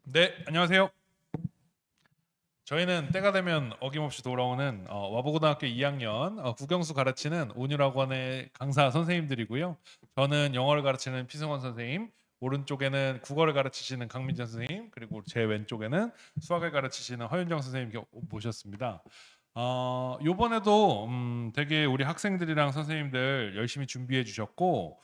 네, 안녕하세요. 저희는 때가 되면 어김없이 돌아오는 와보고등학교 2학년 국영수 가르치는 온율학원의 강사 선생님들이고요. 저는 영어를 가르치는 피승원 선생님, 오른쪽에는 국어를 가르치시는 강민전 선생님, 그리고 제 왼쪽에는 수학을 가르치시는 허윤정 선생님 모셨습니다. 요번에도 되게 우리 학생들이랑 선생님들 열심히 준비해 주셨고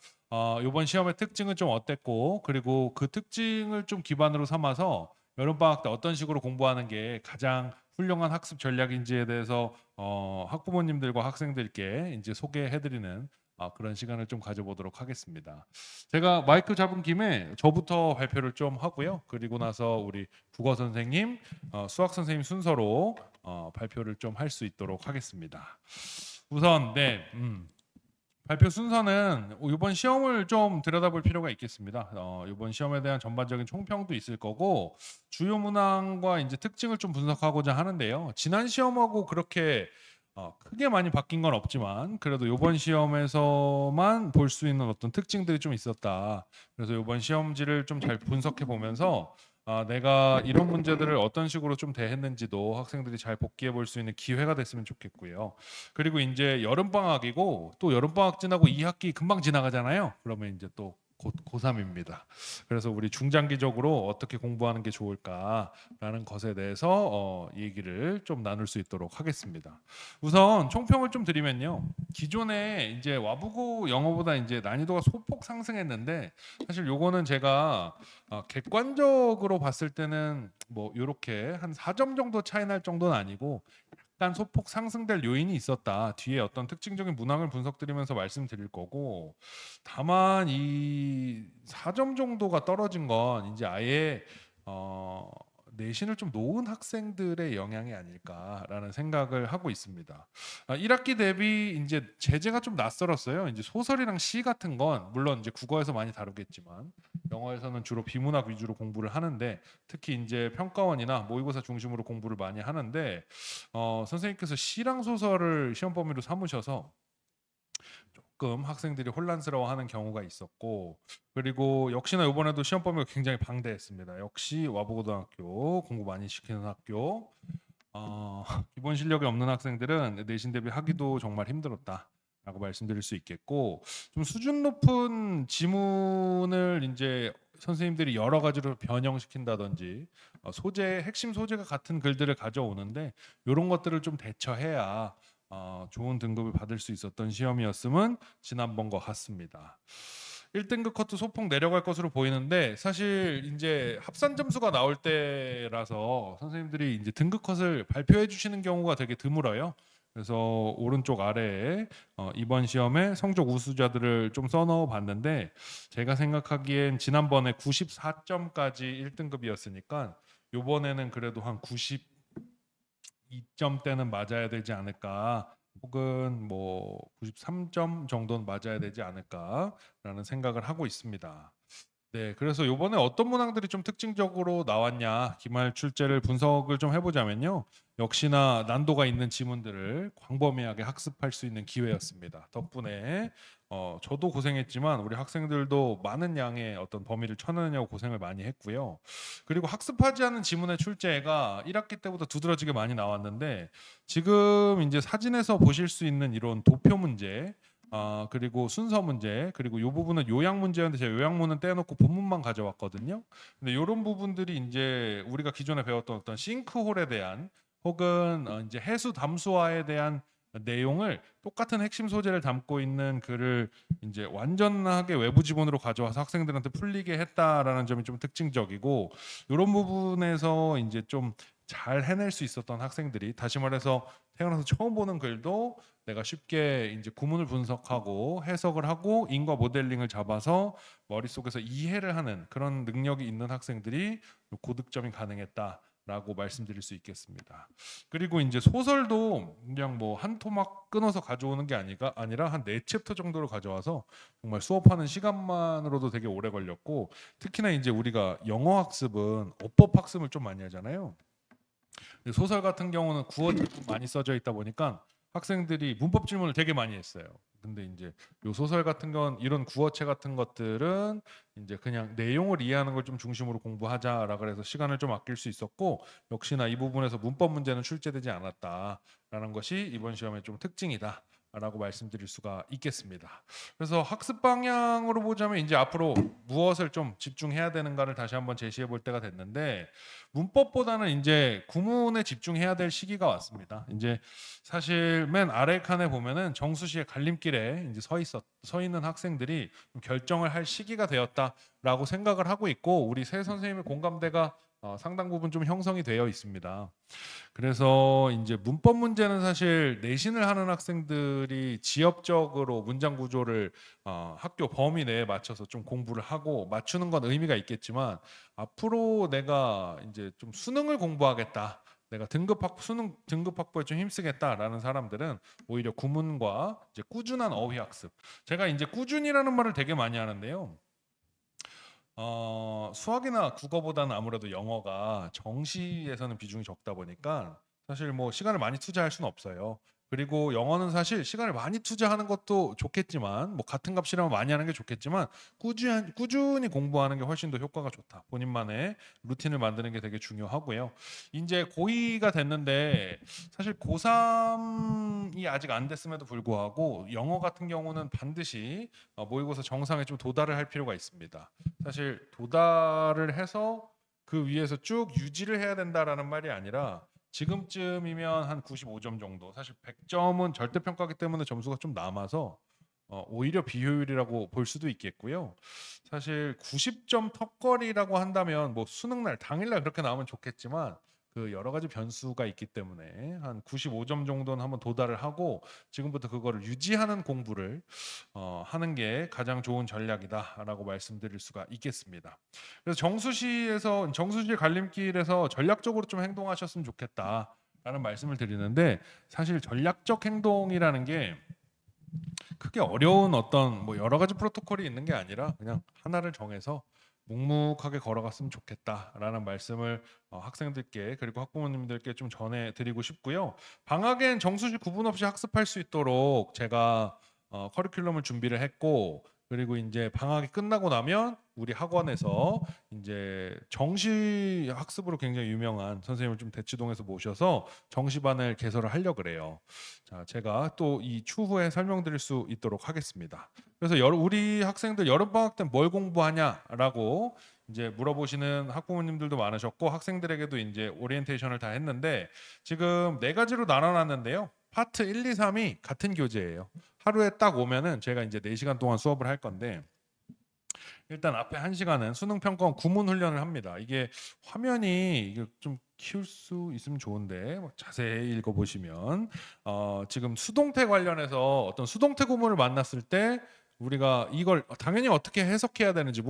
요번 시험의 특징은 좀 어땠고 그리고 그 특징을 좀 기반으로 삼아서 여름방학 때 어떤 식으로 공부하는 게 가장 훌륭한 학습 전략인지에 대해서 학부모님들과 학생들께 이제 소개해드리는 그런 시간을 좀 가져보도록 하겠습니다. 제가 마이크 잡은 김에 저부터 발표를 좀 하고요. 그리고 나서 우리 국어 선생님, 수학 선생님 순서로 발표를 좀 할 수 있도록 하겠습니다. 우선 네, 발표 순서는 이번 시험을 좀 들여다볼 필요가 있겠습니다. 이번 시험에 대한 전반적인 총평도 있을 거고 주요 문항과 이제 특징을 좀 분석하고자 하는데요. 지난 시험하고 그렇게 크게 많이 바뀐 건 없지만 그래도 이번 시험에서만 볼 수 있는 어떤 특징들이 좀 있었다. 그래서 이번 시험지를 좀 잘 분석해 보면서 내가 이런 문제들을 어떤 식으로 좀 대했는지도 학생들이 잘 복기해 볼 수 있는 기회가 됐으면 좋겠고요. 그리고 이제 여름방학이고 또 여름방학 지나고 2학기 금방 지나가잖아요. 그러면 이제 또 곧 고3입니다. 그래서 우리 중장기적으로 어떻게 공부하는 게 좋을까라는 것에 대해서 얘기를 좀 나눌 수 있도록 하겠습니다. 우선 총평을 좀 드리면요. 기존에 이제 와부고 영어보다 이제 난이도가 소폭 상승했는데 사실 요거는 제가 객관적으로 봤을 때는 뭐 이렇게 한 4점 정도 차이 날 정도는 아니고 약간 소폭 상승될 요인이 있었다. 뒤에 어떤 특징적인 문항을 분석드리면서 말씀드릴 거고 다만 이 4점 정도가 떨어진 건 이제 아예 내신을 좀 놓은 학생들의 영향이 아닐까라는 생각을 하고 있습니다. 1학기 대비 이제 제재가 좀 낯설었어요. 이제 소설이랑 시 같은 건 물론 이제 국어에서 많이 다루겠지만 영어에서는 주로 비문학 위주로 공부를 하는데 특히 이제 평가원이나 모의고사 중심으로 공부를 많이 하는데 선생님께서 시랑 소설을 시험 범위로 삼으셔서 조금 학생들이 혼란스러워하는 경우가 있었고 그리고 역시나 이번에도 시험 범위가 굉장히 방대했습니다. 역시 와보고등학교 공부 많이 시키는 학교 기본 실력이 없는 학생들은 내신 대비 하기도 정말 힘들었다. 라고 말씀드릴 수 있겠고 좀 수준 높은 지문을 이제 선생님들이 여러 가지로 변형시킨다든지 소재 핵심 소재가 같은 글들을 가져오는데 이런 것들을 좀 대처해야 좋은 등급을 받을 수 있었던 시험이었음은 지난번과 같습니다. 1등급 커트 소폭 내려갈 것으로 보이는데 사실 이제 합산 점수가 나올 때라서 선생님들이 이제 등급 컷을 발표해 주시는 경우가 되게 드물어요. 그래서 오른쪽 아래에 이번 시험에 성적 우수자들을 좀 써넣어 봤는데 제가 생각하기엔 지난번에 94점까지 1등급이었으니까 이번에는 그래도 한 92점대는 맞아야 되지 않을까 혹은 뭐 93점 정도는 맞아야 되지 않을까라는 생각을 하고 있습니다. 네, 그래서 요번에 어떤 문항들이 좀 특징적으로 나왔냐 기말 출제를 분석을 좀 해보자면요. 역시나 난도가 있는 지문들을 광범위하게 학습할 수 있는 기회였습니다. 덕분에 저도 고생했지만 우리 학생들도 많은 양의 어떤 범위를 쳐내느냐고 고생을 많이 했고요. 그리고 학습하지 않은 지문의 출제가 1학기 때보다 두드러지게 많이 나왔는데 지금 이제 사진에서 보실 수 있는 이런 도표 문제 그리고 순서 문제 그리고 이 부분은 요약 문제였는데 제가 요약문은 떼놓고 본문만 가져왔거든요. 근데 이런 부분들이 이제 우리가 기존에 배웠던 어떤 싱크홀에 대한 혹은 이제 해수 담수화에 대한 내용을 똑같은 핵심 소재를 담고 있는 글을 이제 완전하게 외부 지문으로 가져와서 학생들한테 풀리게 했다라는 점이 좀 특징적이고 이런 부분에서 이제 좀 잘 해낼 수 있었던 학생들이 다시 말해서 태어나서 처음 보는 글도 내가 쉽게 이제 구문을 분석하고 해석을 하고 인과 모델링을 잡아서 머릿속에서 이해를 하는 그런 능력이 있는 학생들이 고득점이 가능했다라고 말씀드릴 수 있겠습니다. 그리고 이제 소설도 그냥 뭐 한 토막 끊어서 가져오는 게 아니라 한 네 챕터 정도를 가져와서 정말 수업하는 시간만으로도 되게 오래 걸렸고 특히나 이제 우리가 영어 학습은 어법 학습을 좀 많이 하잖아요. 소설 같은 경우는 구어체도 많이 써져 있다 보니까 학생들이 문법 질문을 되게 많이 했어요. 근데 이제 요 소설 같은 건 이런 구어체 같은 것들은 이제 그냥 내용을 이해하는 걸 좀 중심으로 공부하자라 그래서 시간을 좀 아낄 수 있었고 역시나 이 부분에서 문법 문제는 출제되지 않았다라는 것이 이번 시험의 좀 특징이다. 라고 말씀드릴 수가 있겠습니다. 그래서 학습 방향으로 보자면 이제 앞으로 무엇을 좀 집중해야 되는가를 다시 한번 제시해 볼 때가 됐는데 문법보다는 이제 구문에 집중해야 될 시기가 왔습니다. 이제 사실 맨 아래 칸에 보면은 정수시의 갈림길에 이제 서 있는 학생들이 결정을 할 시기가 되었다라고 생각을 하고 있고 우리 새 선생님의 공감대가 상당 부분 좀 형성이 되어 있습니다. 그래서 이제 문법 문제는 사실 내신을 하는 학생들이 지엽적으로 문장 구조를 학교 범위 내에 맞춰서 좀 공부를 하고 맞추는 건 의미가 있겠지만 앞으로 내가 이제 좀 수능을 공부하겠다. 내가 수능 등급 확보에 좀 힘쓰겠다라는 사람들은 오히려 구문과 이제 꾸준한 어휘 학습. 제가 이제 꾸준이라는 말을 되게 많이 하는데요. 수학이나 국어보다는 아무래도 영어가 정시에서는 비중이 적다 보니까 사실 뭐 시간을 많이 투자할 수는 없어요. 그리고 영어는 사실 시간을 많이 투자하는 것도 좋겠지만 뭐 같은 값이라면 많이 하는 게 좋겠지만 꾸준히 공부하는 게 훨씬 더 효과가 좋다. 본인만의 루틴을 만드는 게 되게 중요하고요. 이제 고2가 됐는데 사실 고3이 아직 안 됐음에도 불구하고 영어 같은 경우는 반드시 모의고사 정상에 좀 도달을 할 필요가 있습니다. 사실 도달을 해서 그 위에서 쭉 유지를 해야 된다라는 말이 아니라 지금쯤이면 한 95점 정도. 사실 100점은 절대평가기 때문에 점수가 좀 남아서 오히려 비효율이라고 볼 수도 있겠고요. 사실 90점 턱걸이라고 한다면 뭐 수능 날 당일날 그렇게 나오면 좋겠지만 그 여러 가지 변수가 있기 때문에 한 95점 정도는 한번 도달을 하고 지금부터 그거를 유지하는 공부를 하는 게 가장 좋은 전략이다라고 말씀드릴 수가 있겠습니다. 그래서 정수시 갈림길에서 전략적으로 좀 행동하셨으면 좋겠다라는 말씀을 드리는데 사실 전략적 행동이라는 게 크게 어려운 어떤 뭐 여러 가지 프로토콜이 있는 게 아니라 그냥 하나를 정해서 묵묵하게 걸어갔으면 좋겠다라는 말씀을 학생들께 그리고 학부모님들께 좀 전해드리고 싶고요. 방학엔 정수시 구분 없이 학습할 수 있도록 제가 커리큘럼을 준비를 했고 그리고 이제 방학이 끝나고 나면 우리 학원에서 이제 정시 학습으로 굉장히 유명한 선생님을 좀 대치동에서 모셔서 정시반을 개설을 하려고 그래요. 자, 제가 또 이 추후에 설명드릴 수 있도록 하겠습니다. 그래서 우리 학생들 여름 방학 때 뭘 공부하냐라고 이제 물어보시는 학부모님들도 많으셨고 학생들에게도 이제 오리엔테이션을 다 했는데 지금 네 가지로 나눠놨는데요. 파트 1, 2, 3이 같은 교재예요. 하루에 딱 오면은 제가 이제 4시간 동안 수업을 할 건데 일단 앞에 1시간은 수능 평가원 구문 훈련을 합니다. 이게 화면이 이게 좀 키울 수 있으면 좋은데 자세히 읽어보시면 지금 수동태 관련해서 어떤 수동태 구문을 만났을 때 우리가 이걸 당연히 어떻게 해석해야 되는지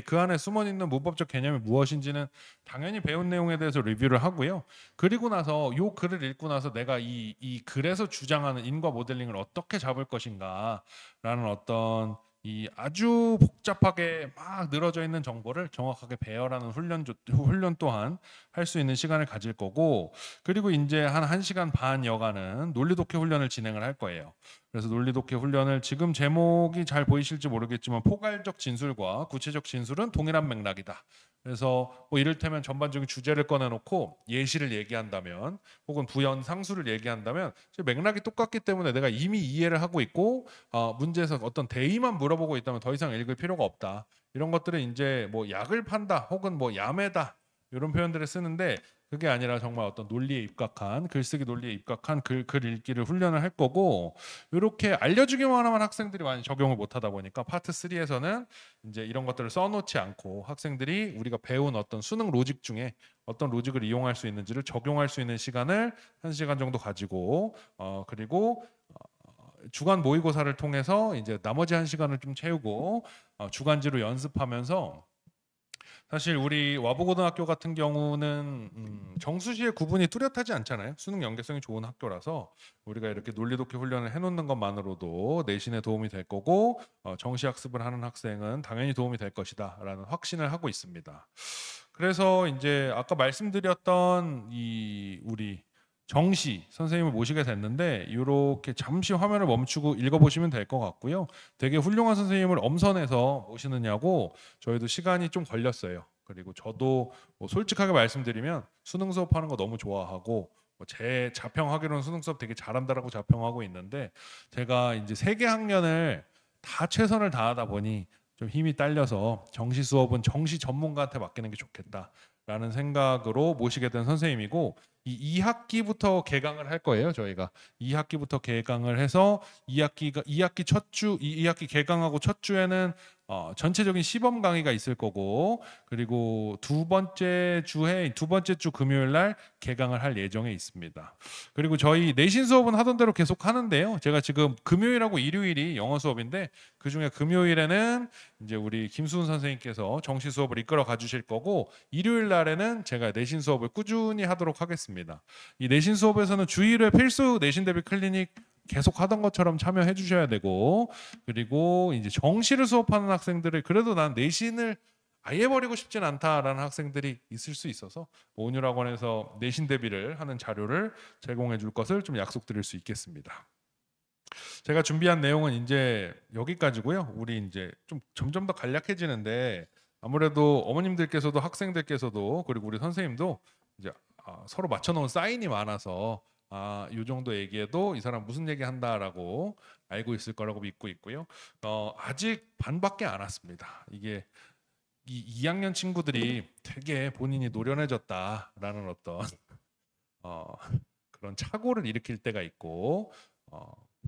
그 안에 숨어 있는 문법적 개념이 무엇인지는 당연히 배운 내용에 대해서 리뷰를 하고요. 그리고 나서 요 글을 읽고 나서 내가 이 글에서 주장하는 인과 모델링을 어떻게 잡을 것인가라는 어떤 이 아주 복잡하게 막 늘어져 있는 정보를 정확하게 배열하는 훈련 또한 할 수 있는 시간을 가질 거고 그리고 이제 한 1시간 반 여간은 논리독해 훈련을 진행을 할 거예요. 그래서 논리독해 훈련을 지금 제목이 잘 보이실지 모르겠지만 포괄적 진술과 구체적 진술은 동일한 맥락이다. 그래서 뭐 이를테면 전반적인 주제를 꺼내놓고 예시를 얘기한다면 혹은 부연 상수를 얘기한다면 맥락이 똑같기 때문에 내가 이미 이해를 하고 있고 문제에서 어떤 대의만 물어보고 있다면 더 이상 읽을 필요가 없다. 이런 것들은 이제 뭐 약을 판다 혹은 뭐 야매다 이런 표현들을 쓰는데 그게 아니라 정말 어떤 논리에 입각한 글쓰기 논리에 입각한 글 읽기를 훈련을 할 거고 이렇게 알려주기만 하면 학생들이 많이 적용을 못하다 보니까 파트 3에서는 이제 이런 것들을 써놓지 않고 학생들이 우리가 배운 어떤 수능 로직 중에 어떤 로직을 이용할 수 있는지를 적용할 수 있는 시간을 1시간 정도 가지고 그리고 주간 모의고사를 통해서 이제 나머지 1시간을 좀 채우고 주간지로 연습하면서 사실 우리 와보고등학교 같은 경우는 정수시의 구분이 뚜렷하지 않잖아요. 수능 연계성이 좋은 학교라서 우리가 이렇게 논리독해 훈련을 해놓는 것만으로도 내신에 도움이 될 거고 정시 학습을 하는 학생은 당연히 도움이 될 것이다라는 확신을 하고 있습니다. 그래서 이제 아까 말씀드렸던 이 우리 정시 선생님을 모시게 됐는데 이렇게 잠시 화면을 멈추고 읽어보시면 될 것 같고요. 되게 훌륭한 선생님을 엄선해서 모시느냐고 저희도 시간이 좀 걸렸어요. 그리고 저도 뭐 솔직하게 말씀드리면 수능 수업하는 거 너무 좋아하고 제 자평하기로는 수능 수업 되게 잘한다라고 자평하고 있는데 제가 이제 3개 학년을 다 최선을 다하다 보니 좀 힘이 딸려서 정시 수업은 정시 전문가한테 맡기는 게 좋겠다라는 생각으로 모시게 된 선생님이고 이 2학기부터 개강을 할 거예요. 저희가 2학기부터 개강을 해서 2학기 첫 주, 2학기 개강하고 첫 주에는 전체적인 시범 강의가 있을 거고 그리고 두 번째 주 금요일 날 개강을 할 예정에 있습니다. 그리고 저희 내신 수업은 하던 대로 계속 하는데요. 제가 지금 금요일하고 일요일이 영어 수업인데 그 중에 금요일에는 이제 우리 김수훈 선생님께서 정시 수업을 이끌어 가주실 거고 일요일 날에는 제가 내신 수업을 꾸준히 하도록 하겠습니다. 이 내신 수업에서는 주일에 필수 내신 대비 클리닉 계속 하던 것처럼 참여해 주셔야 되고 그리고 이제 정시를 수업하는 학생들을 그래도 난 내신을 아예 버리고 싶진 않다라는 학생들이 있을 수 있어서 온유학원에서 내신 대비를 하는 자료를 제공해 줄 것을 좀 약속드릴 수 있겠습니다. 제가 준비한 내용은 이제 여기까지고요. 우리 이제 좀 점점 더 간략해지는데 아무래도 어머님들께서도 학생들께서도 그리고 우리 선생님도 이제 서로 맞춰놓은 사인이 많아서 이 정도 얘기해도 이 사람 무슨 얘기 한다라고 알고 있을 거라고 믿고 있고요. 아직 반밖에 안 왔습니다. 이게 이 2학년 친구들이 되게 본인이 노련해졌다라는 어떤 그런 착오를 일으킬 때가 있고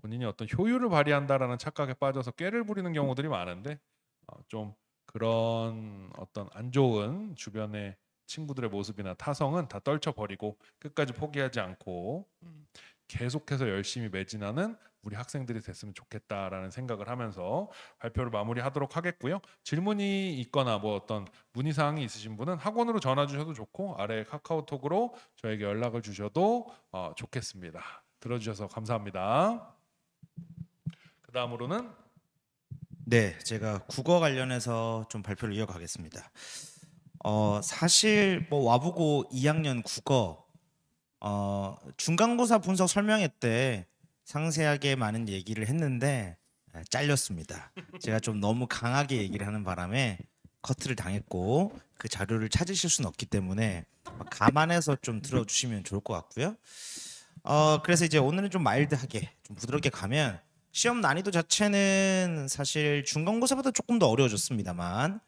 본인이 어떤 효율을 발휘한다라는 착각에 빠져서 꾀를 부리는 경우들이 많은데 좀 그런 어떤 안 좋은 주변의 친구들의 모습이나 타성은 다 떨쳐버리고 끝까지 포기하지 않고 계속해서 열심히 매진하는 우리 학생들이 됐으면 좋겠다라는 생각을 하면서 발표를 마무리하도록 하겠고요. 질문이 있거나 뭐 어떤 문의사항이 있으신 분은 학원으로 전화 주셔도 좋고 아래 카카오톡으로 저에게 연락을 주셔도 좋겠습니다. 들어주셔서 감사합니다. 그 다음으로는 네, 제가 국어 관련해서 좀 발표를 이어가겠습니다. 사실 뭐 와보고 2학년 국어 중간고사 분석 설명회 때 상세하게 많은 얘기를 했는데 잘렸습니다. 제가 좀 너무 강하게 얘기를 하는 바람에 커트를 당했고 그 자료를 찾으실 수는 없기 때문에 감안해서 좀 들어주시면 좋을 것 같고요. 그래서 이제 오늘은 좀 마일드하게 좀 부드럽게 가면 시험 난이도 자체는 사실 중간고사보다 조금 더 어려워졌습니다만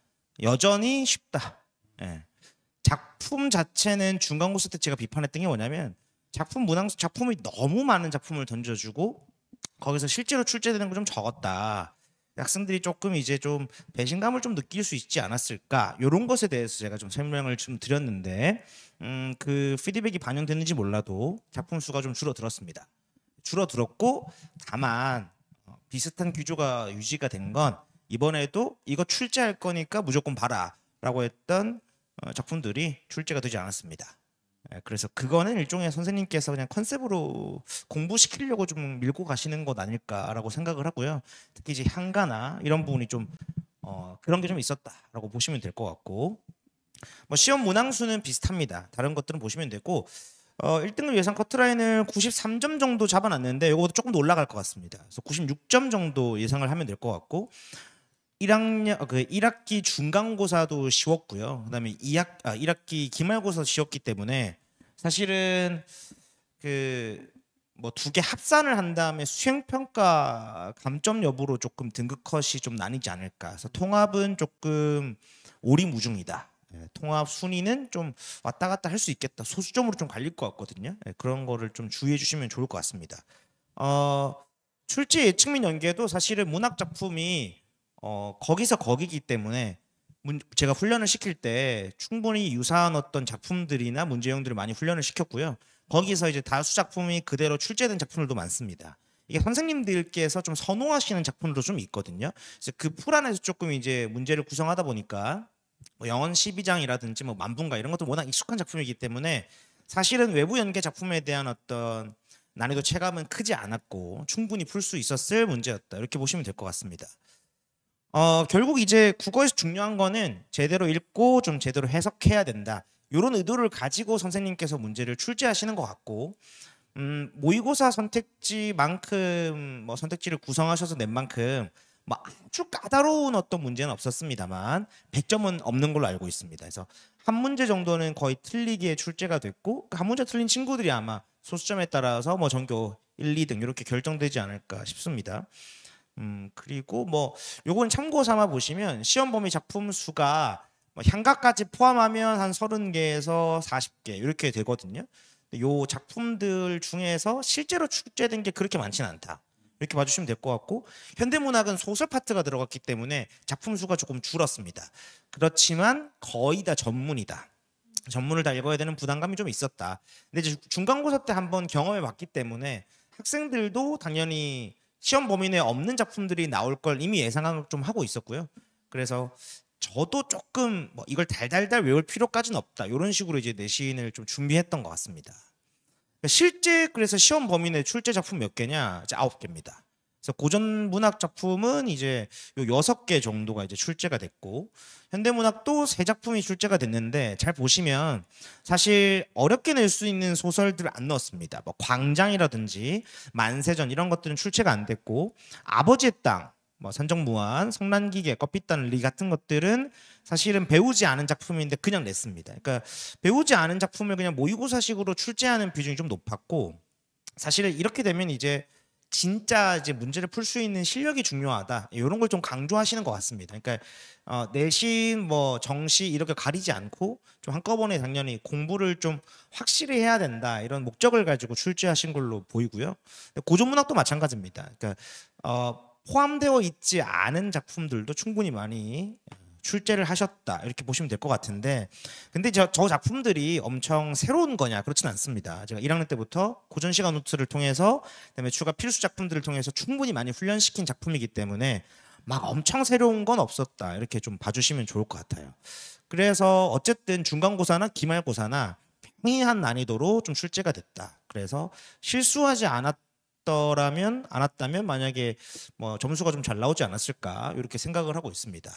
여전히 쉽다. 예. 작품 자체는 중간고사 때 제가 비판했던 게 뭐냐면 작품이 너무 많은 작품을 던져주고 거기서 실제로 출제되는 거 좀 적었다. 학생들이 조금 이제 좀 배신감을 좀 느낄 수 있지 않았을까 이런 것에 대해서 제가 좀 설명을 좀 드렸는데 그 피드백이 반영됐는지 몰라도 작품 수가 좀 줄어들었습니다. 줄어들었고 다만 비슷한 구조가 유지가 된 건 이번에도 이거 출제할 거니까 무조건 봐라라고 했던 작품들이 출제가 되지 않았습니다. 그래서 그거는 일종의 선생님께서 그냥 컨셉으로 공부시키려고 좀 밀고 가시는 것 아닐까라고 생각을 하고요. 특히 이제 향가나 이런 부분이 좀 그런 게 좀 있었다라고 보시면 될 것 같고 뭐 시험 문항수는 비슷합니다. 다른 것들은 보시면 되고 1등급 예상 커트라인을 93점 정도 잡아놨는데 이것도 조금 더 올라갈 것 같습니다. 그래서 96점 정도 예상을 하면 될 것 같고 1학기 중간고사도 쉬웠고요. 그다음에 1학기 기말고사 쉬웠기 때문에 사실은 그 뭐 두 개 합산을 한 다음에 수행평가 감점 여부로 조금 등급 컷이 좀 나뉘지 않을까. 그래서 통합은 조금 오리무중이다. 통합 순위는 좀 왔다 갔다 할 수 있겠다. 소수점으로 좀 갈릴 것 같거든요. 그런 거를 좀 주의해 주시면 좋을 것 같습니다. 출제 예측 및 연계도 사실은 문학 작품이 거기서 거기기 때문에 제가 훈련을 시킬 때 충분히 유사한 어떤 작품들이나 문제형들을 많이 훈련을 시켰고요. 거기서 이제 다수 작품이 그대로 출제된 작품들도 많습니다. 이게 선생님들께서 좀 선호하시는 작품도 좀 있거든요. 그래서 그 풀 안에서 조금 이제 문제를 구성하다 보니까 뭐 영언 12장이라든지 뭐 만분가 이런 것도 워낙 익숙한 작품이기 때문에 사실은 외부 연계 작품에 대한 어떤 난이도 체감은 크지 않았고 충분히 풀 수 있었을 문제였다. 이렇게 보시면 될 것 같습니다. 결국 이제 국어에서 중요한 거는 제대로 읽고 좀 제대로 해석해야 된다. 이런 의도를 가지고 선생님께서 문제를 출제하시는 것 같고 모의고사 선택지만큼 뭐 선택지를 구성하셔서 낸 만큼 뭐 아주 까다로운 어떤 문제는 없었습니다만 100점은 없는 걸로 알고 있습니다. 그래서 한 문제 정도는 거의 틀리기에 출제가 됐고 한 문제 틀린 친구들이 아마 소수점에 따라서 뭐 전교 1, 2등 이렇게 결정되지 않을까 싶습니다. 그리고 뭐 요건 참고 삼아 보시면 시험 범위 작품 수가 뭐 향가까지 포함하면 한 30개에서 40개 이렇게 되거든요. 요 작품들 중에서 실제로 출제된 게 그렇게 많지는 않다. 이렇게 봐주시면 될 것 같고 현대문학은 소설 파트가 들어갔기 때문에 작품 수가 조금 줄었습니다. 그렇지만 거의 다 전문이다. 전문을 다 읽어야 되는 부담감이 좀 있었다. 근데 이제 중간고사 때 한번 경험해 봤기 때문에 학생들도 당연히 시험 범위 내에 없는 작품들이 나올 걸 이미 예상을 좀 하고 있었고요. 그래서 저도 조금 뭐 이걸 달달달 외울 필요까지는 없다. 이런 식으로 이제 내신을 좀 준비했던 것 같습니다. 실제 그래서 시험 범위 내 출제 작품 몇 개냐? 이제 9개입니다. 그래서 고전 문학 작품은 이제 요 6개 정도가 이제 출제가 됐고 현대문학도 3작품이 출제가 됐는데 잘 보시면 사실 어렵게 낼 수 있는 소설들을 안 넣었습니다. 뭐 광장이라든지 만세전 이런 것들은 출제가 안 됐고 아버지의 땅, 뭐 산정무한, 성난기계, 껍빛단리 같은 것들은 사실은 배우지 않은 작품인데 그냥 냈습니다. 그러니까 배우지 않은 작품을 그냥 모의고사식으로 출제하는 비중이 좀 높았고 사실은 이렇게 되면 이제 진짜 이제 문제를 풀 수 있는 실력이 중요하다 이런 걸 좀 강조하시는 것 같습니다. 그러니까 내신 뭐 정시 이렇게 가리지 않고 좀 한꺼번에 당연히 공부를 좀 확실히 해야 된다 이런 목적을 가지고 출제하신 걸로 보이고요. 고전문학도 마찬가지입니다. 그러니까 포함되어 있지 않은 작품들도 충분히 많이 출제를 하셨다 이렇게 보시면 될 것 같은데 근데 저 작품들이 엄청 새로운 거냐 그렇진 않습니다. 제가 1학년 때부터 고전 시간 노트를 통해서 그다음에 추가 필수 작품들을 통해서 충분히 많이 훈련시킨 작품이기 때문에 막 엄청 새로운 건 없었다 이렇게 좀 봐주시면 좋을 것 같아요. 그래서 어쨌든 중간고사나 기말고사나 평이한 난이도로 좀 출제가 됐다. 그래서 실수하지 않았다면 만약에 뭐 점수가 좀 잘 나오지 않았을까 이렇게 생각을 하고 있습니다.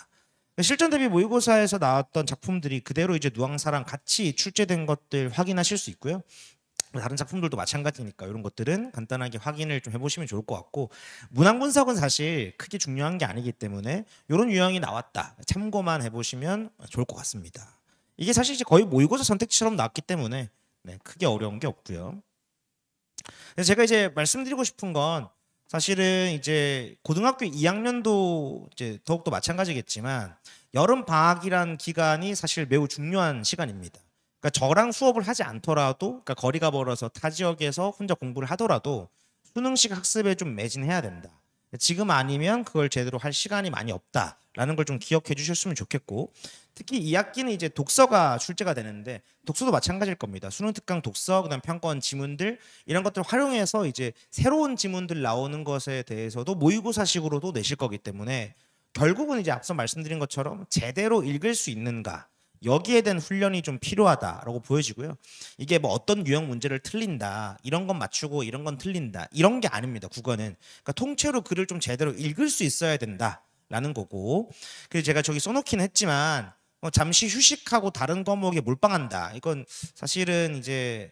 실전 대비 모의고사에서 나왔던 작품들이 그대로 이제 누앙사랑 같이 출제된 것들 확인하실 수 있고요. 다른 작품들도 마찬가지니까 이런 것들은 간단하게 확인을 좀 해보시면 좋을 것 같고 문학 분석은 사실 크게 중요한 게 아니기 때문에 이런 유형이 나왔다 참고만 해보시면 좋을 것 같습니다. 이게 사실 이제 거의 모의고사 선택지처럼 나왔기 때문에 크게 어려운 게 없고요. 그래서 제가 이제 말씀드리고 싶은 건 사실은 이제 고등학교 2학년도 이제 더욱더 마찬가지겠지만 여름 방학이란 기간이 사실 매우 중요한 시간입니다. 그러니까 저랑 수업을 하지 않더라도 그러니까 거리가 멀어서 타 지역에서 혼자 공부를 하더라도 수능식 학습에 좀 매진해야 된다. 지금 아니면 그걸 제대로 할 시간이 많이 없다라는 걸 좀 기억해 주셨으면 좋겠고 특히 2학기는 이제 독서가 출제가 되는데 독서도 마찬가지일 겁니다. 수능 특강 독서, 그다음 평가원 지문들 이런 것들 활용해서 이제 새로운 지문들 나오는 것에 대해서도 모의고사식으로도 내실 거기 때문에 결국은 이제 앞서 말씀드린 것처럼 제대로 읽을 수 있는가 여기에 대한 훈련이 좀 필요하다라고 보여지고요. 이게 뭐 어떤 유형 문제를 틀린다 이런 건 맞추고 이런 건 틀린다 이런 게 아닙니다. 국어는 그러니까 통째로 글을 좀 제대로 읽을 수 있어야 된다라는 거고 그래서 제가 저기 써놓기는 했지만 잠시 휴식하고 다른 과목에 몰빵한다 이건 사실은 이제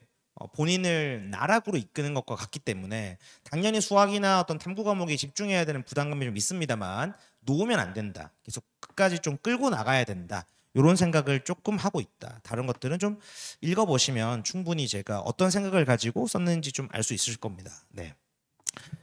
본인을 나락으로 이끄는 것과 같기 때문에 당연히 수학이나 어떤 탐구 과목에 집중해야 되는 부담감이 좀 있습니다만 놓으면 안 된다. 계속 끝까지 좀 끌고 나가야 된다. 이런 생각을 조금 하고 있다. 다른 것들은 좀 읽어보시면 충분히 제가 어떤 생각을 가지고 썼는지 좀 알 수 있을 겁니다. 네.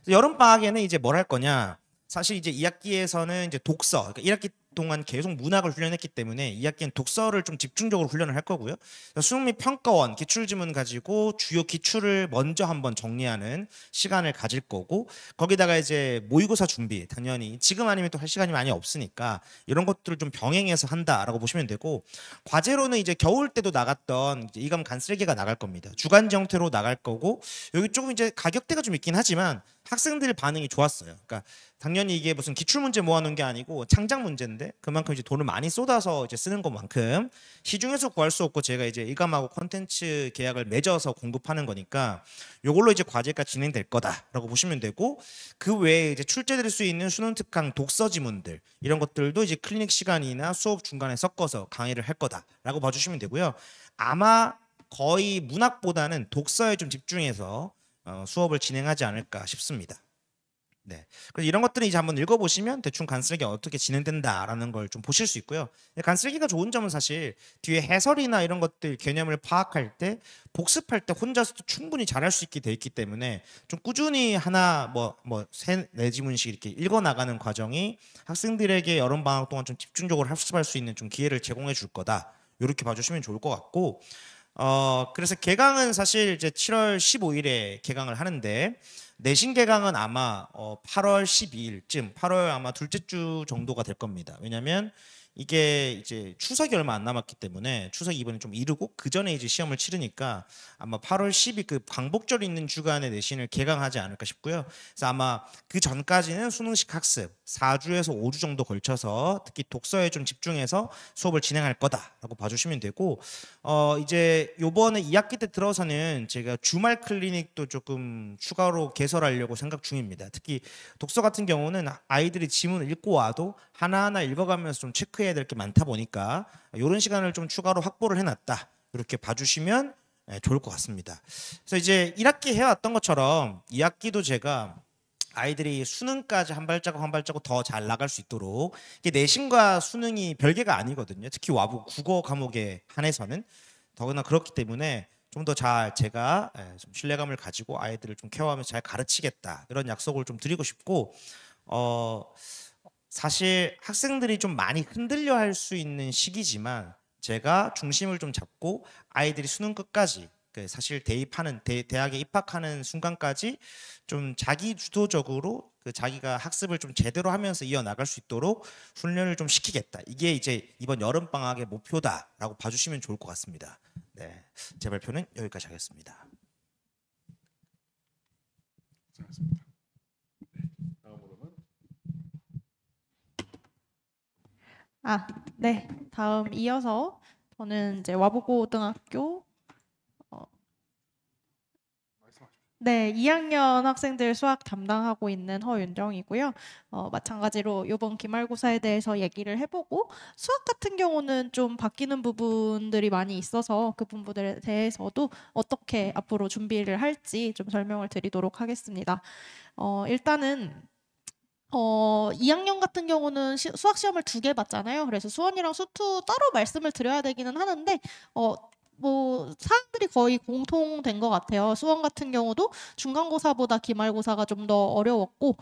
여름 방학에는 이제 뭘 할 거냐? 사실 이제 2학기에서는 이제 독서, 그러니까 1학기 동안 계속 문학을 훈련했기 때문에 2학기는 독서를 좀 집중적으로 훈련을 할 거고요. 수능 및 평가원 기출지문 가지고 주요 기출을 먼저 한번 정리하는 시간을 가질 거고 거기다가 이제 모의고사 준비 당연히 지금 아니면 또 할 시간이 많이 없으니까 이런 것들을 좀 병행해서 한다라고 보시면 되고 과제로는 이제 겨울 때도 나갔던 이제 이감 간쓰레기가 나갈 겁니다. 주간지 형태로 나갈 거고 여기 조금 이제 가격대가 좀 있긴 하지만 학생들 반응이 좋았어요. 그러니까 당연히 이게 무슨 기출 문제 모아놓은 게 아니고 창작 문제인데 그만큼 이제 돈을 많이 쏟아서 이제 쓰는 것만큼 시중에서 구할 수 없고 제가 이제 이감하고 콘텐츠 계약을 맺어서 공급하는 거니까 이걸로 이제 과제가 진행될 거다라고 보시면 되고 그 외에 이제 출제될 수 있는 수능 특강 독서 지문들 이런 것들도 이제 클리닉 시간이나 수업 중간에 섞어서 강의를 할 거다라고 봐주시면 되고요. 아마 거의 문학보다는 독서에 좀 집중해서 수업을 진행하지 않을까 싶습니다. 네. 그래서 이런 것들은 이제 한번 읽어보시면 대충 간쓰기가 어떻게 진행된다라는 걸 좀 보실 수 있고요. 간쓰기가 좋은 점은 사실 뒤에 해설이나 이런 것들 개념을 파악할 때 복습할 때 혼자서도 충분히 잘할 수 있게 돼 있기 때문에 좀 꾸준히 하나 세 네지 문씩 이렇게 읽어 나가는 과정이 학생들에게 여름 방학 동안 좀 집중적으로 학습할 수 있는 좀 기회를 제공해 줄 거다. 이렇게 봐주시면 좋을 것 같고. 그래서 개강은 사실 이제 7월 15일에 개강을 하는데 내신 개강은 아마 8월 12일쯤 8월 아마 둘째 주 정도가 될 겁니다. 왜냐면 이게 이제 추석이 얼마 안 남았기 때문에 추석이 이번에 좀 이르고 그 전에 이제 시험을 치르니까 아마 8월 10일 그 광복절 있는 주간에 내신을 개강하지 않을까 싶고요. 그래서 아마 그 전까지는 수능식 학습 4주에서 5주 정도 걸쳐서 특히 독서에 좀 집중해서 수업을 진행할 거다라고 봐주시면 되고 이제 요번에 2학기 때 들어서는 제가 주말 클리닉도 조금 추가로 개설하려고 생각 중입니다. 특히 독서 같은 경우는 아이들이 지문을 읽고 와도 하나하나 읽어가면서 좀 체크해야 될 게 많다 보니까 이런 시간을 좀 추가로 확보를 해놨다. 이렇게 봐주시면 좋을 것 같습니다. 그래서 이제 1학기 해왔던 것처럼 2학기도 제가 아이들이 수능까지 한 발자국 한 발자국 더 잘 나갈 수 있도록 이게 내신과 수능이 별개가 아니거든요. 특히 와부 국어 과목에 한해서는 더구나 그렇기 때문에 좀 더 잘 제가 좀 신뢰감을 가지고 아이들을 좀 케어하면서 잘 가르치겠다 이런 약속을 좀 드리고 싶고 사실 학생들이 좀 많이 흔들려 할 수 있는 시기지만 제가 중심을 좀 잡고 아이들이 수능 끝까지 사실 대입하는 대학에 입학하는 순간까지 좀 자기 주도적으로 자기가 학습을 좀 제대로 하면서 이어나갈 수 있도록 훈련을 좀 시키겠다. 이게 이제 이번 여름 방학의 목표다라고 봐주시면 좋을 것 같습니다. 네, 제 발표는 여기까지 하겠습니다. 고생하셨습니다. 다음으로는 네. 다음 이어서 저는 이제 와부고등학교 네, 2학년 학생들 수학 담당하고 있는 허윤정이고요. 마찬가지로 이번 기말고사에 대해서 얘기를 해보고 수학 같은 경우는 좀 바뀌는 부분들이 많이 있어서 그 부분들에 대해서도 어떻게 앞으로 준비를 할지 좀 설명을 드리도록 하겠습니다. 일단은 2학년 같은 경우는 수학 시험을 2개 봤잖아요. 그래서 수원이랑 수투 따로 말씀을 드려야 되기는 하는데 뭐 사람들이 거의 공통된 것 같아요. 수원 같은 경우도 중간고사보다 기말고사가 좀 더 어려웠고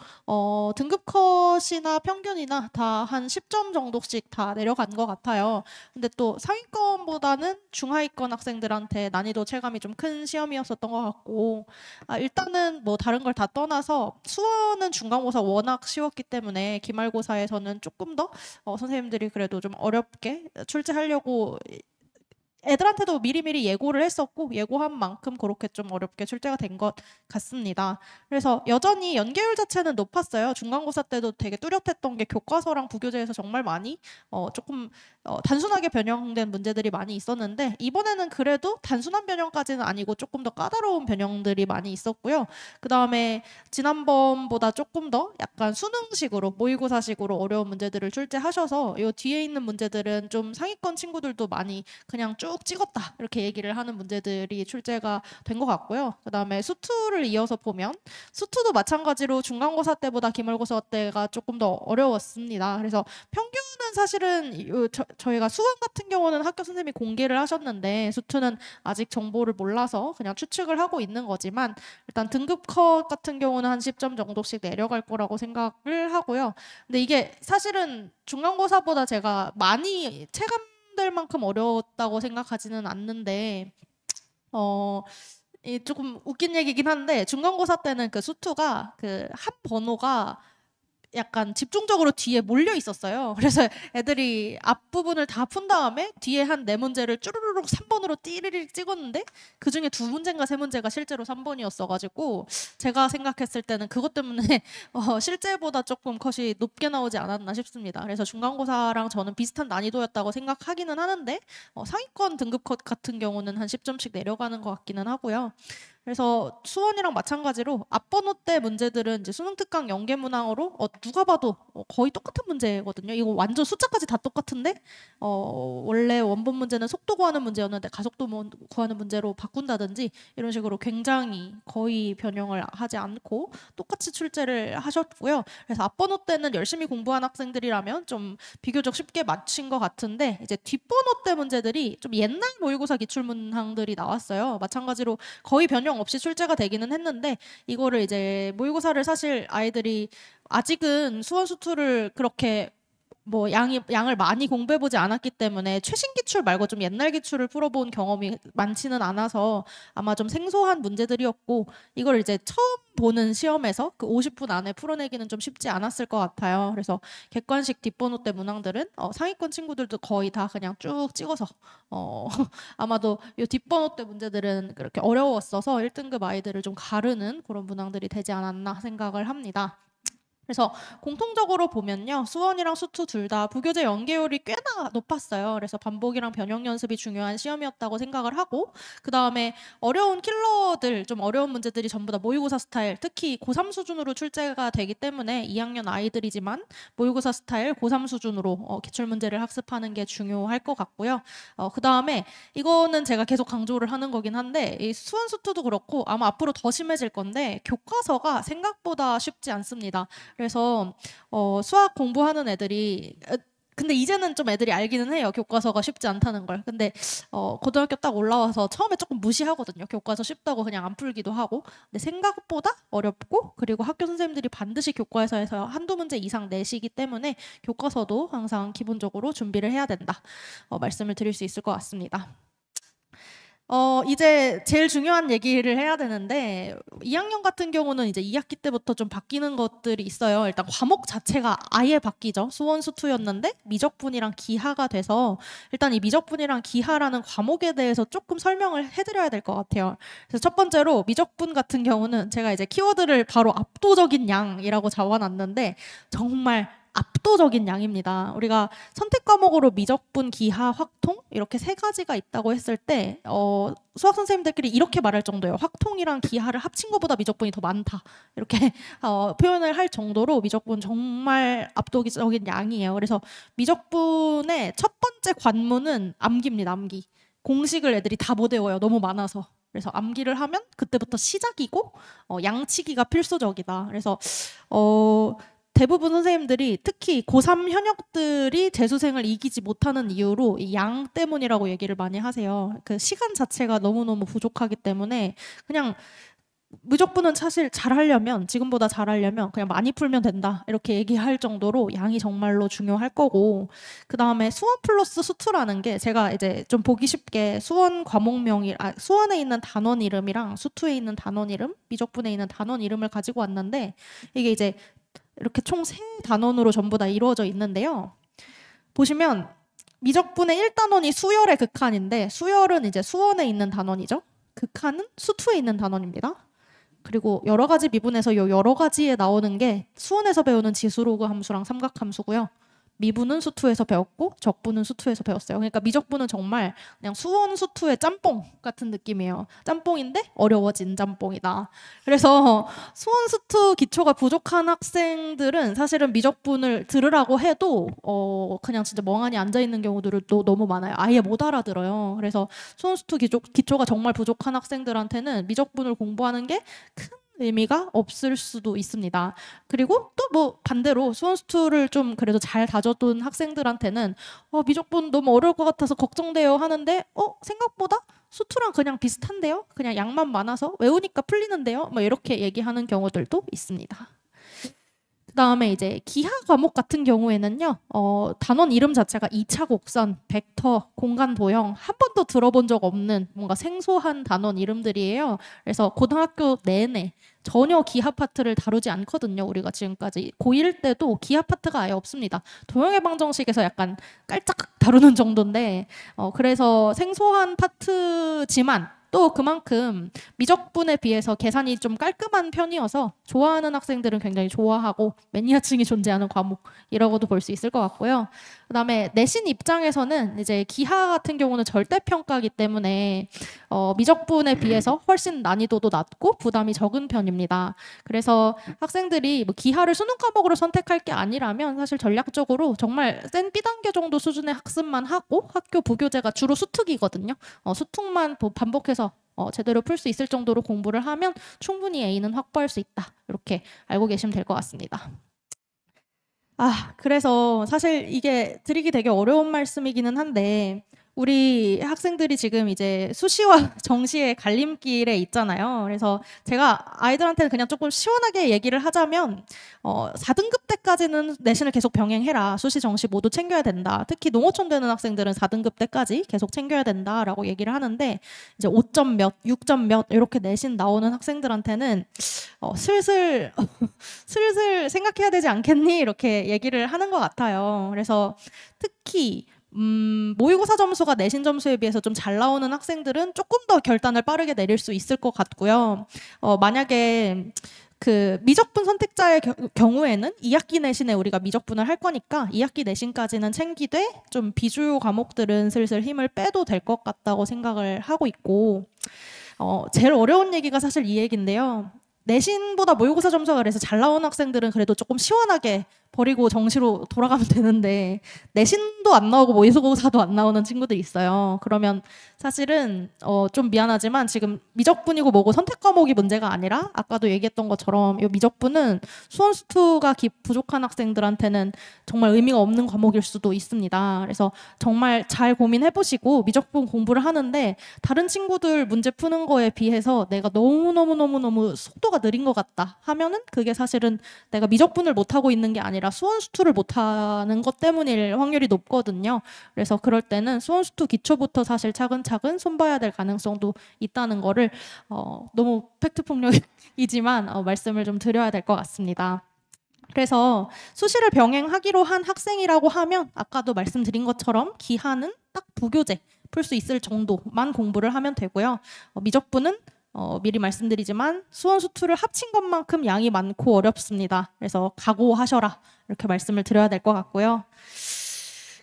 등급 컷이나 평균이나 다 한 10점 정도씩 다 내려간 것 같아요. 근데 또 상위권보다는 중하위권 학생들한테 난이도 체감이 좀 큰 시험이었었던 것 같고 일단은 뭐 다른 걸 다 떠나서 수원은 중간고사 워낙 쉬웠기 때문에 기말고사에서는 조금 더 선생님들이 그래도 좀 어렵게 출제하려고 애들한테도 미리미리 예고를 했었고 예고한 만큼 그렇게 좀 어렵게 출제가 된 것 같습니다. 그래서 여전히 연계율 자체는 높았어요. 중간고사 때도 되게 뚜렷했던 게 교과서랑 부교재에서 정말 많이 조금 단순하게 변형된 문제들이 많이 있었는데 이번에는 그래도 단순한 변형까지는 아니고 조금 더 까다로운 변형들이 많이 있었고요. 그 다음에 지난번보다 조금 더 약간 수능식으로 모의고사식으로 어려운 문제들을 출제하셔서 이 뒤에 있는 문제들은 좀 상위권 친구들도 많이 그냥 쭉 찍었다 이렇게 얘기를 하는 문제들이 출제가 된 것 같고요. 그 다음에 수투를 이어서 보면 수투도 마찬가지로 중간고사 때보다 기말고사 때가 조금 더 어려웠습니다. 그래서 평균은 사실은 저희가 수학 같은 경우는 학교 선생님이 공개를 하셨는데 수투는 아직 정보를 몰라서 그냥 추측을 하고 있는 거지만 일단 등급 컷 같은 경우는 한 10점 정도씩 내려갈 거라고 생각을 하고요. 근데 이게 사실은 중간고사보다 제가 많이 될 만큼 어려웠다고 생각하지는 않는데 조금 웃긴 얘기긴 한데 중간고사 때는 그 수투가 그 한 번호가 약간 집중적으로 뒤에 몰려 있었어요. 그래서 애들이 앞부분을 다 푼 다음에 뒤에 한 4문제를 쭈루루룩 3번으로 띠리릭 찍었는데 그중에 2문제인가 3문제가 실제로 3번이었어가지고 제가 생각했을 때는 그것 때문에 실제보다 조금 컷이 높게 나오지 않았나 싶습니다. 그래서 중간고사랑 저는 비슷한 난이도였다고 생각하기는 하는데 상위권 등급 컷 같은 경우는 한 10점씩 내려가는 것 같기는 하고요. 그래서 수원이랑 마찬가지로 앞번호 때 문제들은 이제 수능 특강 연계 문항으로 누가 봐도 거의 똑같은 문제거든요. 이거 완전 숫자까지 다 똑같은데 원래 원본 문제는 속도 구하는 문제였는데 가속도 구하는 문제로 바꾼다든지 이런 식으로 굉장히 거의 변형을 하지 않고 똑같이 출제를 하셨고요. 그래서 앞번호 때는 열심히 공부한 학생들이라면 좀 비교적 쉽게 맞힌 것 같은데 이제 뒷번호 때 문제들이 좀 옛날 모의고사 기출 문항들이 나왔어요. 마찬가지로 거의 변형 없이 출제가 되기는 했는데 이거를 이제 모의고사를 사실 아이들이 아직은 수원 수투를 그렇게 뭐 양을 많이 공부해보지 않았기 때문에 최신 기출 말고 좀 옛날 기출을 풀어본 경험이 많지는 않아서 아마 좀 생소한 문제들이었고 이걸 이제 처음 보는 시험에서 그 50분 안에 풀어내기는 좀 쉽지 않았을 것 같아요. 그래서 객관식 뒷번호 때 문항들은 상위권 친구들도 거의 다 그냥 쭉 찍어서 아마도 이 뒷번호 때 문제들은 그렇게 어려웠어서 1등급 아이들을 좀 가르는 그런 문항들이 되지 않았나 생각을 합니다. 그래서 공통적으로 보면요. 수원이랑 수투 둘 다 부교재 연계율이 꽤나 높았어요. 그래서 반복이랑 변형 연습이 중요한 시험이었다고 생각을 하고 그다음에 어려운 킬러들, 좀 어려운 문제들이 전부 다 모의고사 스타일, 특히 고3 수준으로 출제가 되기 때문에 2학년 아이들이지만 모의고사 스타일 고3 수준으로 기출문제를 학습하는 게 중요할 것 같고요. 그다음에 이거는 제가 계속 강조를 하는 거긴 한데 이 수원 수투도 그렇고 아마 앞으로 더 심해질 건데 교과서가 생각보다 쉽지 않습니다. 그래서 수학 공부하는 애들이 근데 이제는 좀 애들이 알기는 해요. 교과서가 쉽지 않다는 걸. 근데 고등학교 딱 올라와서 처음에 조금 무시하거든요. 교과서 쉽다고 그냥 안 풀기도 하고. 근데 생각보다 어렵고 그리고 학교 선생님들이 반드시 교과서에서 한두 문제 이상 내시기 때문에 교과서도 항상 기본적으로 준비를 해야 된다. 말씀을 드릴 수 있을 것 같습니다. 이제 제일 중요한 얘기를 해야 되는데 2학년 같은 경우는 이제 2학기 때부터 좀 바뀌는 것들이 있어요. 일단 과목 자체가 아예 바뀌죠. 수원 수투였는데 미적분이랑 기하가 돼서 일단 이 미적분이랑 기하라는 과목에 대해서 조금 설명을 해드려야 될 것 같아요. 그래서 첫 번째로 미적분 같은 경우는 제가 이제 키워드를 바로 압도적인 양이라고 적어놨는데 정말 압도적인 양입니다. 우리가 선택 과목으로 미적분, 기하, 확통 이렇게 세 가지가 있다고 했을 때 수학 선생님들끼리 이렇게 말할 정도예요. 확통이랑 기하를 합친 것보다 미적분이 더 많다. 이렇게 표현을 할 정도로 미적분 정말 압도적인 양이에요. 그래서 미적분의 첫 번째 관문은 암기입니다. 암기. 공식을 애들이 다 못 외워요. 너무 많아서. 그래서 암기를 하면 그때부터 시작이고 양치기가 필수적이다. 그래서 대부분 선생님들이 특히 고3 현역들이 재수생을 이기지 못하는 이유로 이 양 때문이라고 얘기를 많이 하세요. 그 시간 자체가 너무너무 부족하기 때문에 그냥 무적분은 사실 잘하려면 지금보다 잘하려면 그냥 많이 풀면 된다 이렇게 얘기할 정도로 양이 정말로 중요할 거고 그다음에 수원 플러스 수투라는 게 제가 이제 좀 보기 쉽게 수원 과목명이 수원에 있는 단원 이름이랑 수투에 있는 단원 이름 미적분에 있는 단원 이름을 가지고 왔는데 이게 이제 이렇게 총 3단원으로 전부 다 이루어져 있는데요. 보시면 미적분의 1단원이 수열의 극한인데 수열은 이제 수원에 있는 단원이죠. 극한은 수투에 있는 단원입니다. 그리고 여러 가지 미분에서 요 여러 가지에 나오는 게 수원에서 배우는 지수로그 함수랑 삼각함수고요. 미분은 수투에서 배웠고 적분은 수투에서 배웠어요. 그러니까 미적분은 정말 그냥 수원 수투의 짬뽕 같은 느낌이에요. 짬뽕인데 어려워진 짬뽕이다. 그래서 수원 수투 기초가 부족한 학생들은 사실은 미적분을 들으라고 해도 그냥 진짜 멍하니 앉아있는 경우들도 너무 많아요. 아예 못 알아들어요. 그래서 수원 수투 기초가 정말 부족한 학생들한테는 미적분을 공부하는 게 큰 의미가 없을 수도 있습니다. 그리고 또 뭐 반대로 수원수투를 좀 그래도 잘 다져둔 학생들한테는 미적분 너무 어려울 것 같아서 걱정돼요 하는데 생각보다 수투랑 그냥 비슷한데요? 그냥 양만 많아서 외우니까 풀리는데요? 뭐 이렇게 얘기하는 경우들도 있습니다. 그다음에 이제 기하 과목 같은 경우에는요. 단원 이름 자체가 2차 곡선, 벡터, 공간 도형 한 번도 들어본 적 없는 뭔가 생소한 단원 이름들이에요. 그래서 고등학교 내내 전혀 기하 파트를 다루지 않거든요. 우리가 지금까지 고1 때도 기하 파트가 아예 없습니다. 도형의 방정식에서 약간 깔짝 다루는 정도인데 그래서 생소한 파트지만 또 그만큼 미적분에 비해서 계산이 좀 깔끔한 편이어서 좋아하는 학생들은 굉장히 좋아하고 매니아층이 존재하는 과목이라고도 볼 수 있을 것 같고요. 그다음에 내신 입장에서는 이제 기하 같은 경우는 절대평가이기 때문에 미적분에 비해서 훨씬 난이도도 낮고 부담이 적은 편입니다. 그래서 학생들이 뭐 기하를 수능 과목으로 선택할 게 아니라면 사실 전략적으로 정말 센 B단계 정도 수준의 학습만 하고 학교 부교재가 주로 수특이거든요. 수특만 반복해서 제대로 풀 수 있을 정도로 공부를 하면 충분히 A는 확보할 수 있다. 이렇게 알고 계시면 될 것 같습니다. 그래서 사실 이게 드리기 되게 어려운 말씀이기는 한데 우리 학생들이 지금 이제 수시와 정시의 갈림길에 있잖아요. 그래서 제가 아이들한테는 그냥 조금 시원하게 얘기를 하자면 4등급 때까지는 내신을 계속 병행해라. 수시, 정시 모두 챙겨야 된다. 특히 농어촌 되는 학생들은 4등급 때까지 계속 챙겨야 된다라고 얘기를 하는데 이제 5점 몇, 6점 몇 이렇게 내신 나오는 학생들한테는 슬슬 생각해야 되지 않겠니? 이렇게 얘기를 하는 것 같아요. 그래서 특히 모의고사 점수가 내신 점수에 비해서 좀 잘 나오는 학생들은 조금 더 결단을 빠르게 내릴 수 있을 것 같고요. 만약에 그 미적분 선택자의 경우에는 2학기 내신에 우리가 미적분을 할 거니까 2학기 내신까지는 챙기되 좀 비주요 과목들은 슬슬 힘을 빼도 될 것 같다고 생각을 하고 있고 제일 어려운 얘기가 사실 이 얘기인데요. 내신보다 모의고사 점수가 그래서 잘 나오는 학생들은 그래도 조금 시원하게 버리고 정시로 돌아가면 되는데 내신도 안 나오고 모의고사도 안 나오는 친구들이 있어요. 그러면 사실은 좀 미안하지만 지금 미적분이고 뭐고 선택 과목이 문제가 아니라 아까도 얘기했던 것처럼 이 미적분은 수원 수투가 부족한 학생들한테는 정말 의미가 없는 과목일 수도 있습니다. 그래서 정말 잘 고민해보시고 미적분 공부를 하는데 다른 친구들 문제 푸는 거에 비해서 내가 너무 속도가 느린 것 같다 하면은 그게 사실은 내가 미적분을 못하고 있는 게 아니라 수원 수투를 못하는 것 때문일 확률이 높거든요. 그래서 그럴 때는 수원 수투 기초부터 사실 차근차근 손봐야 될 가능성도 있다는 거를 너무 팩트 폭력이지만 말씀을 좀 드려야 될 것 같습니다. 그래서 수시를 병행하기로 한 학생이라고 하면 아까도 말씀드린 것처럼 기하는 딱 부교재 풀 수 있을 정도만 공부를 하면 되고요. 미적분은 미리 말씀드리지만 수원 수투를 합친 것만큼 양이 많고 어렵습니다. 그래서 각오하셔라 이렇게 말씀을 드려야 될 것 같고요.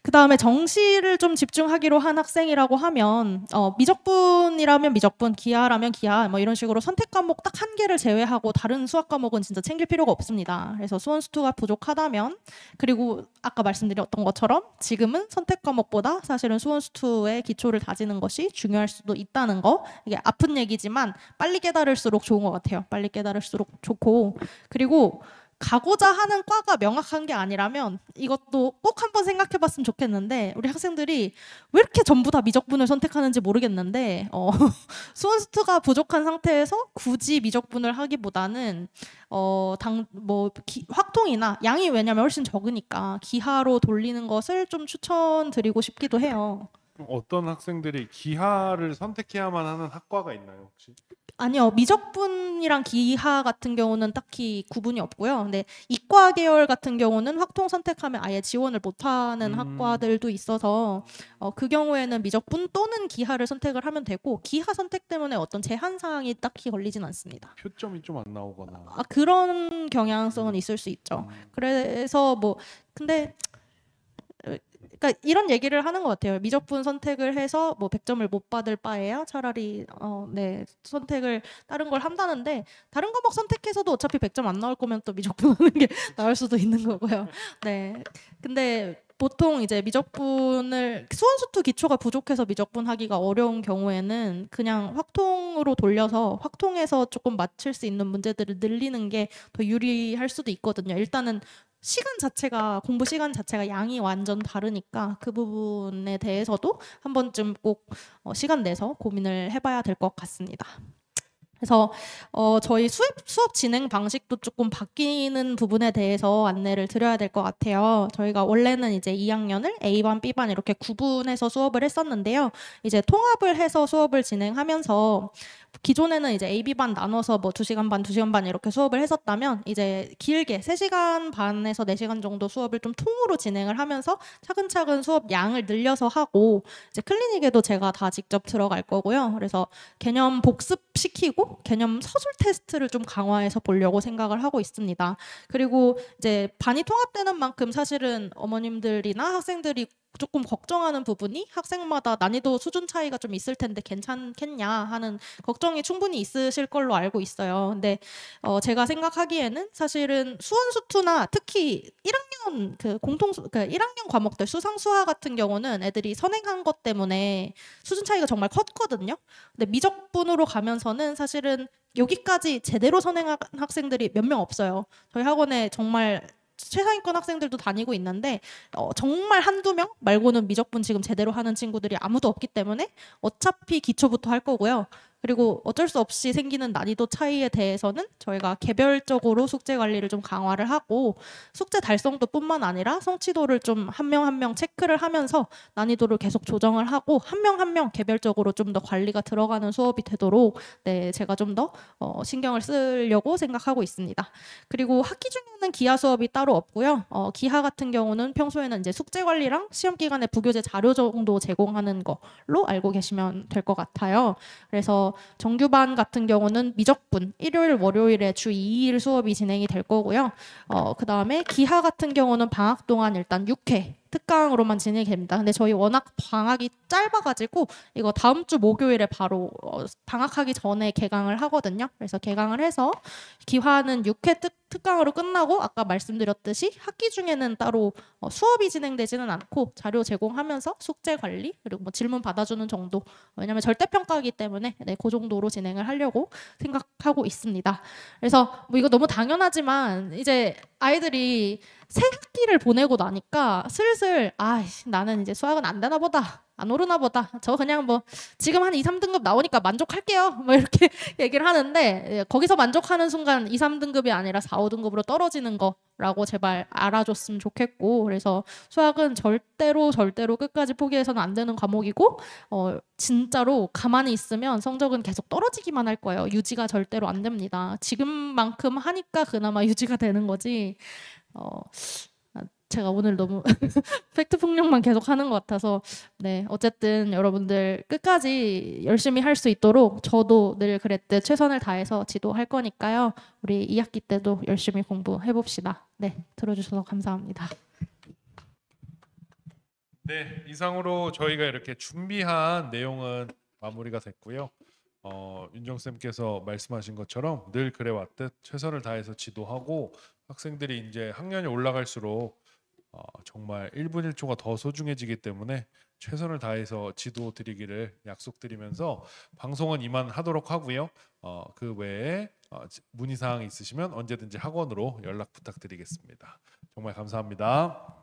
그 다음에 정시를 좀 집중하기로 한 학생이라고 하면 미적분이라면 미적분, 기하라면 기하 뭐 이런 식으로 선택 과목 딱 한 개를 제외하고 다른 수학 과목은 진짜 챙길 필요가 없습니다. 그래서 수원 수투가 부족하다면 그리고 아까 말씀드렸던 것처럼 지금은 선택 과목보다 사실은 수원 수투의 기초를 다지는 것이 중요할 수도 있다는 거 이게 아픈 얘기지만 빨리 깨달을수록 좋은 것 같아요. 빨리 깨달을수록 좋고 그리고 가고자 하는 과가 명확한 게 아니라면 이것도 꼭 한번 생각해봤으면 좋겠는데 우리 학생들이 왜 이렇게 전부 다 미적분을 선택하는지 모르겠는데 수원 수투가 부족한 상태에서 굳이 미적분을 하기보다는 확통이나 양이 왜냐면 훨씬 적으니까 기하로 돌리는 것을 좀 추천드리고 싶기도 해요. 어떤 학생들이 기하를 선택해야만 하는 학과가 있나요, 혹시? 아니요. 미적분이랑 기하 같은 경우는 딱히 구분이 없고요. 근데 이과 계열 같은 경우는 확통 선택하면 아예 지원을 못하는 학과들도 있어서 그 경우에는 미적분 또는 기하를 선택을 하면 되고 기하 선택 때문에 어떤 제한 사항이 딱히 걸리진 않습니다. 표점이 좀 안 나오거나. 그런 경향성은 있을 수 있죠. 그래서 근데 그러니까 이런 얘기를 하는 것 같아요. 미적분 선택을 해서 100점을 못 받을 바에야 차라리 선택을 다른 걸 한다는데 다른 과목 선택해서도 어차피 100점 안 나올 거면 또 미적분 하는 게 나을 수도 있는 거고요. 네. 근데 보통 이제 미적분을 수원 수투 기초가 부족해서 미적분 하기가 어려운 경우에는 그냥 확통으로 돌려서 확통에서 조금 맞출 수 있는 문제들을 늘리는 게 더 유리할 수도 있거든요. 일단은 공부 시간 자체가 양이 완전 다르니까 그 부분에 대해서도 한 번쯤 꼭 시간 내서 고민을 해봐야 될 것 같습니다. 그래서 저희 수업 진행 방식도 조금 바뀌는 부분에 대해서 안내를 드려야 될 것 같아요. 저희가 원래는 이제 2학년을 A반, B반 이렇게 구분해서 수업을 했었는데요. 이제 통합을 해서 수업을 진행하면서 기존에는 이제 A, B반 나눠서 2시간 반, 2시간 반 이렇게 수업을 했었다면 이제 길게 3시간 반에서 4시간 정도 수업을 좀 통으로 진행을 하면서 차근차근 수업 양을 늘려서 하고 이제 클리닉에도 제가 다 직접 들어갈 거고요. 그래서 개념 복습시키고 기초 개념 서술 테스트를 좀 강화해서 보려고 생각을 하고 있습니다. 그리고 이제 반이 통합되는 만큼 사실은 어머님들이나 학생들이 조금 걱정하는 부분이 학생마다 난이도 수준 차이가 좀 있을 텐데 괜찮겠냐 하는 걱정이 충분히 있으실 걸로 알고 있어요. 근데 제가 생각하기에는 사실은 수원수투나 특히 1학년 그 1학년 과목들 수상 수화 같은 경우는 애들이 선행한 것 때문에 수준 차이가 정말 컸거든요. 근데 미적분으로 가면서는 사실은 여기까지 제대로 선행한 학생들이 몇 명 없어요. 저희 학원에 정말 최상위권 학생들도 다니고 있는데 정말 한두 명 말고는 미적분 지금 제대로 하는 친구들이 아무도 없기 때문에 어차피 기초부터 할 거고요. 그리고 어쩔 수 없이 생기는 난이도 차이에 대해서는 저희가 개별적으로 숙제 관리를 좀 강화를 하고 숙제 달성도뿐만 아니라 성취도를 좀 한 명 한 명 체크를 하면서 난이도를 계속 조정을 하고 한 명 한 명 개별적으로 좀 더 관리가 들어가는 수업이 되도록 네, 제가 좀 더 신경을 쓰려고 생각하고 있습니다. 그리고 학기 중에는 기하 수업이 따로 없고요. 기하 같은 경우는 평소에는 이제 숙제 관리랑 시험 기간에 부교재 자료 정도 제공하는 걸로 알고 계시면 될 것 같아요. 그래서 정규반 같은 경우는 미적분 일요일 월요일에 주 2일 수업이 진행이 될 거고요. 그다음에 기하 같은 경우는 방학 동안 일단 6회 특강으로만 진행이 됩니다. 근데 저희 워낙 방학이 짧아가지고 이거 다음 주 목요일에 바로 방학하기 전에 개강을 하거든요. 그래서 개강을 해서 기화는 6회 특강으로 끝나고 아까 말씀드렸듯이 학기 중에는 따로 수업이 진행되지는 않고 자료 제공하면서 숙제 관리 그리고 뭐 질문 받아주는 정도 왜냐하면 절대평가이기 때문에 네, 그 정도로 진행을 하려고 생각하고 있습니다. 그래서 뭐 이거 너무 당연하지만 이제 아이들이 새 학기를 보내고 나니까 슬슬 나는 이제 수학은 안 되나 보다. 안 오르나 보다. 저 그냥 뭐 지금 한 2, 3등급 나오니까 만족할게요. 뭐 이렇게 얘기를 하는데 거기서 만족하는 순간 2, 3등급이 아니라 4, 5등급으로 떨어지는 거라고 제발 알아줬으면 좋겠고 그래서 수학은 절대로 끝까지 포기해서는 안 되는 과목이고 진짜로 가만히 있으면 성적은 계속 떨어지기만 할 거예요. 유지가 절대로 안 됩니다. 지금만큼 하니까 그나마 유지가 되는 거지. 제가 오늘 너무 팩트 폭력만 계속 하는 것 같아서 네 어쨌든 여러분들 끝까지 열심히 할 수 있도록 저도 늘 그랬듯 최선을 다해서 지도할 거니까요. 우리 2학기 때도 열심히 공부해 봅시다. 네 들어주셔서 감사합니다. 네, 이상으로 저희가 이렇게 준비한 내용은 마무리가 됐고요. 윤정 쌤께서 말씀하신 것처럼 늘 그래왔듯 최선을 다해서 지도하고 학생들이 이제 학년이 올라갈수록 정말 1분 1초가 더 소중해지기 때문에 최선을 다해서 지도 드리기를 약속드리면서 방송은 이만 하도록 하고요. 그 외에 문의 사항이 있으시면 언제든지 학원으로 연락 부탁드리겠습니다. 정말 감사합니다.